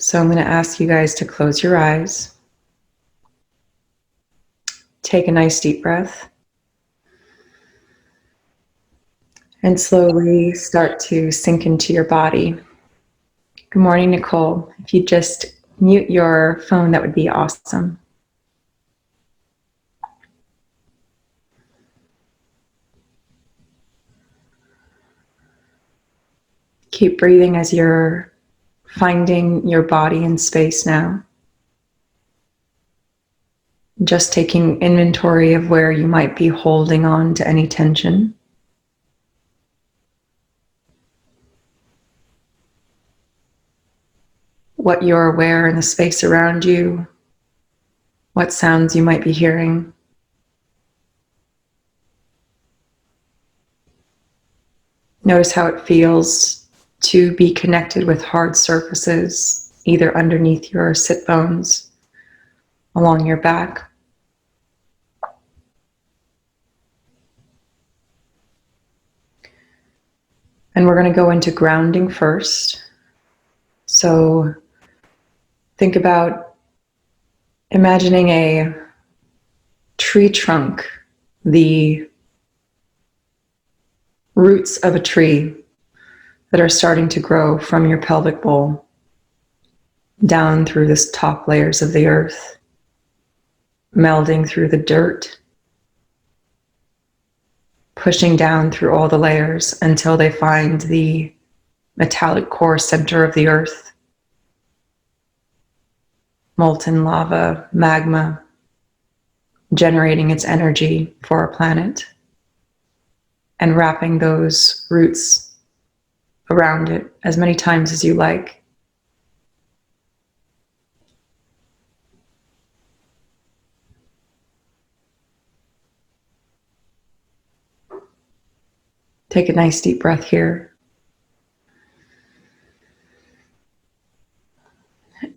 So I'm going to ask you guys to close your eyes. Take a nice deep breath. And slowly start to sink into your body. Good morning, Nicole. If you just mute your phone, that would be awesome. Keep breathing as you're finding your body in space now. Just taking inventory of where you might be holding on to any tension. What you're aware in the space around you, what sounds you might be hearing. Notice how it feels to be connected with hard surfaces, either underneath your sit bones, along your back. And we're going to go into grounding first. So think about imagining a tree trunk, the roots of a tree that are starting to grow from your pelvic bowl down through the top layers of the earth, melding through the dirt, pushing down through all the layers until they find the metallic core center of the earth, molten lava, magma, generating its energy for our planet, and wrapping those roots around it as many times as you like. Take a nice deep breath here.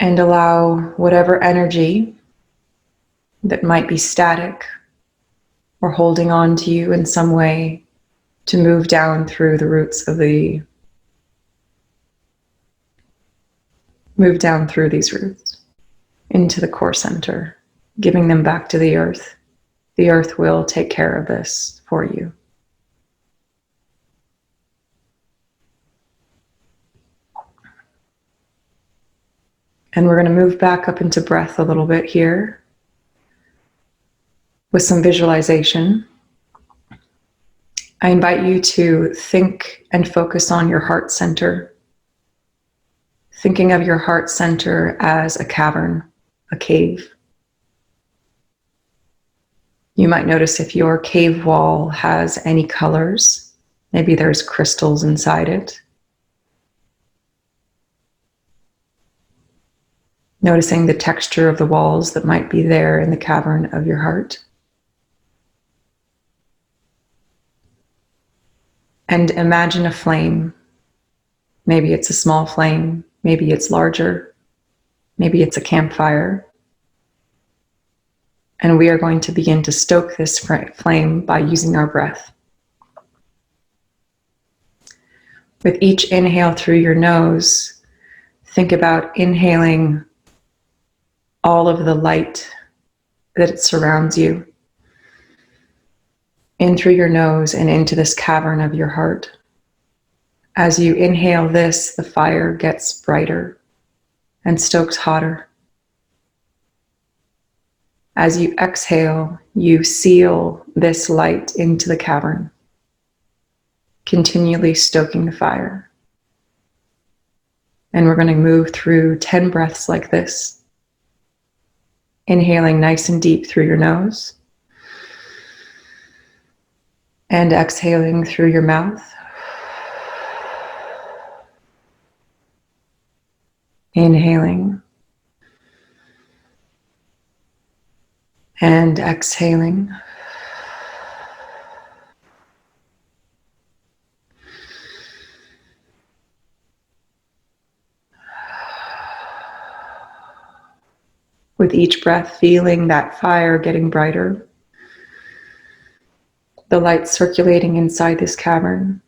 And allow whatever energy that might be static or holding on to you in some way to move down through the roots of move down through these roots into the core center, giving them back to the earth. The earth will take care of this for you. And we're going to move back up into breath a little bit here with some visualization. I invite you to think and focus on your heart center. Thinking of your heart center as a cavern, a cave. You might notice if your cave wall has any colors, maybe there's crystals inside it. Noticing the texture of the walls that might be there in the cavern of your heart. And imagine a flame. Maybe it's a small flame, maybe it's larger, maybe it's a campfire. And we are going to begin to stoke this flame by using our breath. With each inhale through your nose, think about inhaling all of the light that surrounds you in through your nose and into this cavern of your heart. As you inhale this, the fire gets brighter and stokes hotter. As you exhale, you seal this light into the cavern, continually stoking the fire. And we're going to move through 10 breaths like this. Inhaling nice and deep through your nose. And exhaling through your mouth. Inhaling. And exhaling. With each breath, feeling that fire getting brighter. The light circulating inside this cavern.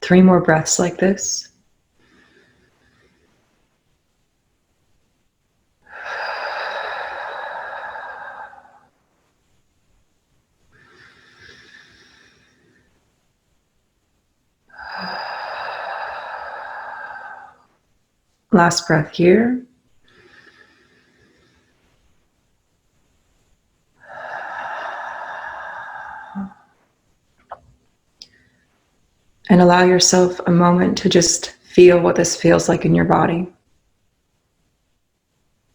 3 more breaths like this. Last breath here. And allow yourself a moment to just feel what this feels like in your body.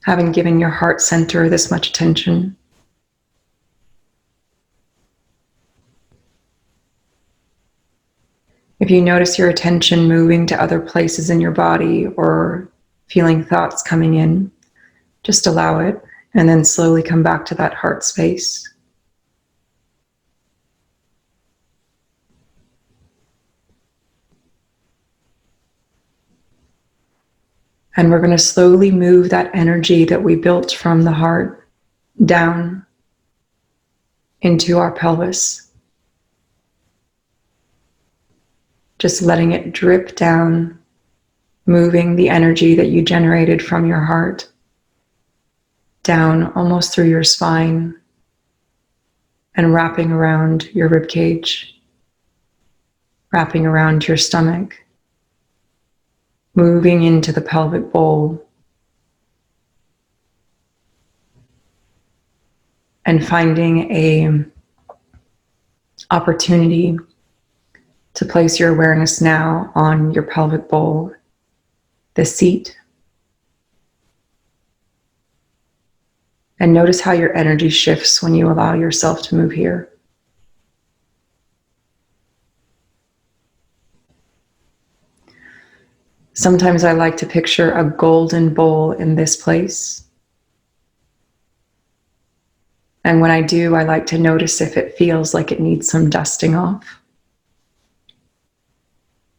Having given your heart center this much attention. If you notice your attention moving to other places in your body or feeling thoughts coming in, just allow it and then slowly come back to that heart space. And we're going to slowly move that energy that we built from the heart down into our pelvis. Just letting it drip down, moving the energy that you generated from your heart down almost through your spine and wrapping around your rib cage, wrapping around your stomach, moving into the pelvic bowl, and finding an opportunity to place your awareness now on your pelvic bowl, the seat. And notice how your energy shifts when you allow yourself to move here. Sometimes I like to picture a golden bowl in this place. And when I do, I like to notice if it feels like it needs some dusting off.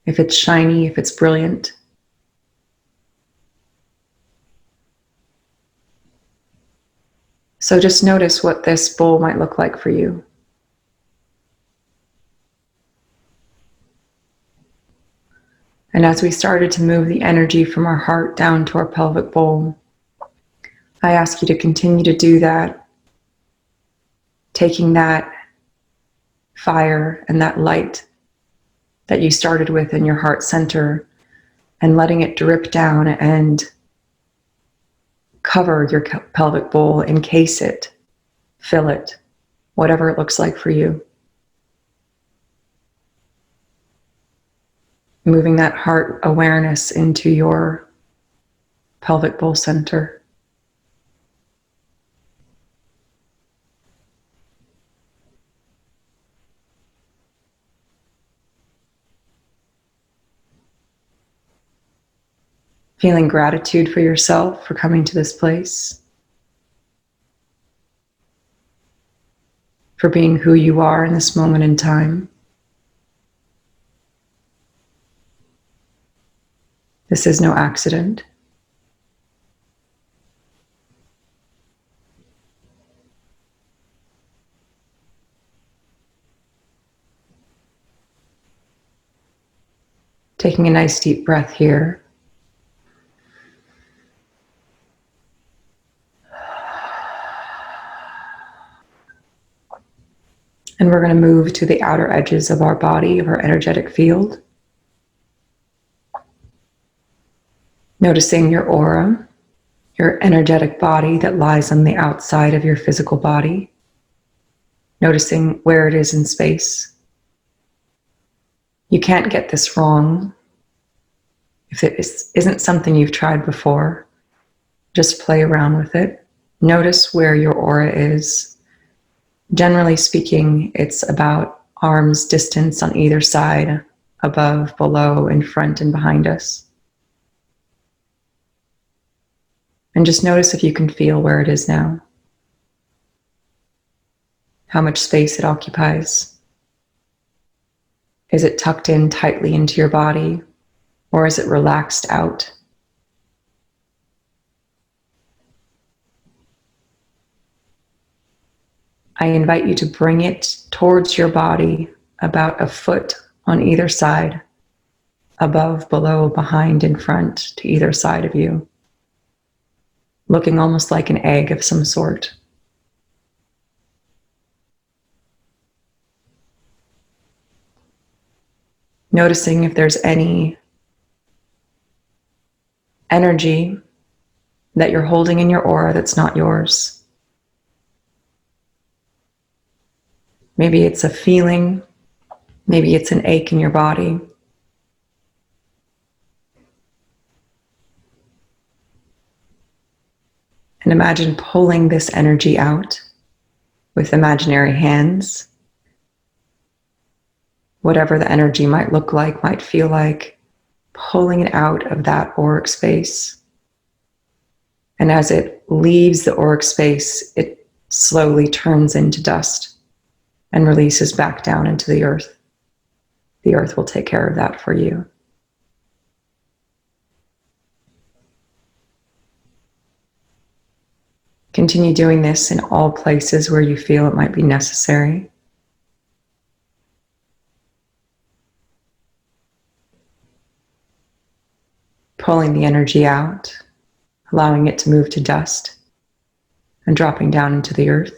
If it's shiny, if it's brilliant. So just notice what this bowl might look like for you. And as we started to move the energy from our heart down to our pelvic bowl, I ask you to continue to do that, taking that fire and that light that you started with in your heart center and letting it drip down and cover your pelvic bowl, encase it, fill it, whatever it looks like for you. Moving that heart awareness into your pelvic bowl center. Feeling gratitude for yourself for coming to this place, for being who you are in this moment in time. This is no accident. Taking a nice deep breath here. And we're going to move to the outer edges of our body, of our energetic field. Noticing your aura, your energetic body that lies on the outside of your physical body. Noticing where it is in space. You can't get this wrong. If it isn't something you've tried before, just play around with it. Notice where your aura is. Generally speaking, it's about arm's distance on either side, above, below, in front, and behind us. And just notice if you can feel where it is now. How much space it occupies. Is it tucked in tightly into your body, or is it relaxed out? I invite you to bring it towards your body about a foot on either side, above, below, behind, in front, to either side of you, looking almost like an egg of some sort. Noticing if there's any energy that you're holding in your aura that's not yours. Maybe it's a feeling, maybe it's an ache in your body. And imagine pulling this energy out with imaginary hands. Whatever the energy might look like, might feel like, pulling it out of that auric space. And as it leaves the auric space, it slowly turns into dust and releases back down into the earth. The earth will take care of that for you. Continue doing this in all places where you feel it might be necessary. Pulling the energy out, allowing it to move to dust and dropping down into the earth.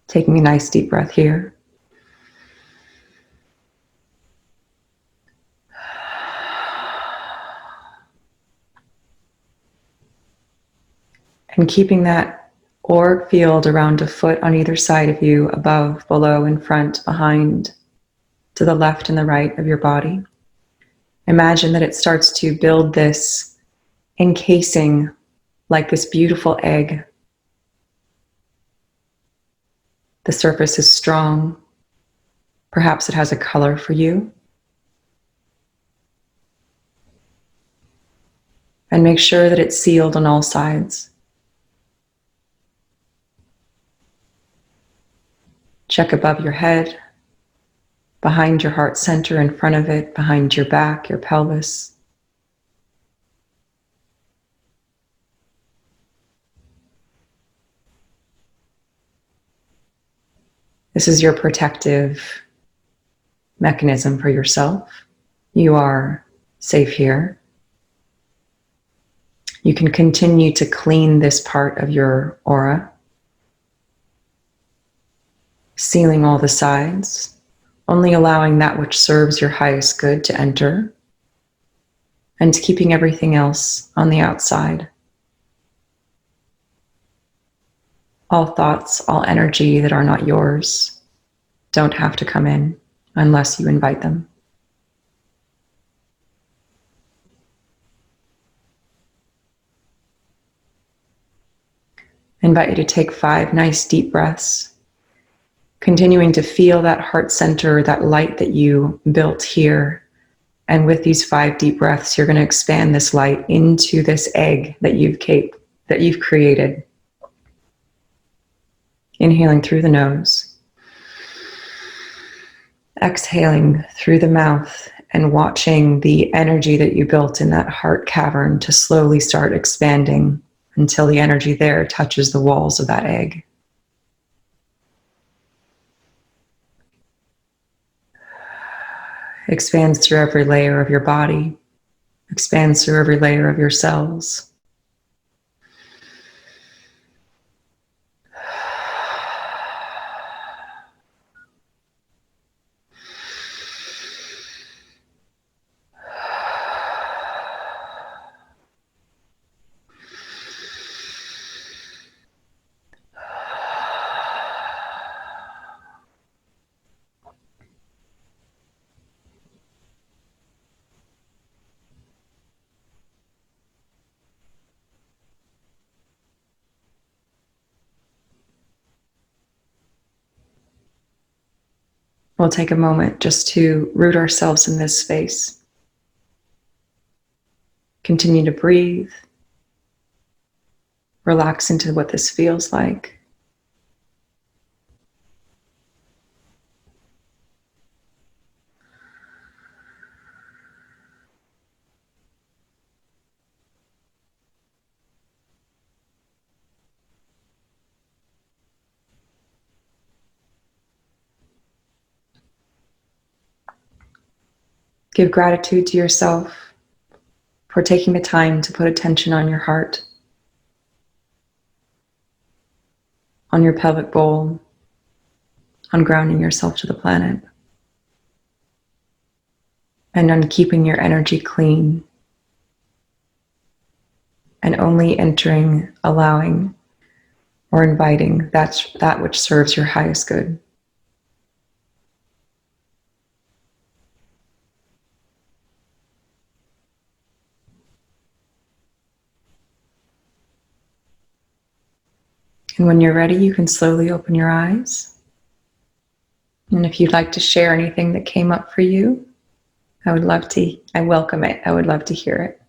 Taking a nice deep breath here. And keeping that auric field around a foot on either side of you, above, below, in front, behind, to the left and the right of your body. Imagine that it starts to build this encasing like this beautiful egg. The surface is strong. Perhaps it has a color for you. And make sure that it's sealed on all sides. Check above your head, behind your heart center, in front of it, behind your back, your pelvis. This is your protective mechanism for yourself. You are safe here. You can continue to clean this part of your aura, sealing all the sides, only allowing that which serves your highest good to enter, and keeping everything else on the outside. All thoughts, all energy that are not yours don't have to come in unless you invite them. I invite you to take 5 nice deep breaths, continuing to feel that heart center, that light that you built here. And with these 5 deep breaths, you're going to expand this light into this egg that you've created. Inhaling through the nose, exhaling through the mouth, and watching the energy that you built in that heart cavern to slowly start expanding until the energy there touches the walls of that egg. Expands through every layer of your body, expands through every layer of your cells. We'll take a moment just to root ourselves in this space. Continue to breathe. Relax into what this feels like. Give gratitude to yourself for taking the time to put attention on your heart, on your pelvic bowl, on grounding yourself to the planet, and on keeping your energy clean and only entering, allowing, or inviting that which serves your highest good. And when you're ready, you can slowly open your eyes. And if you'd like to share anything that came up for you, I welcome it. I would love to hear it.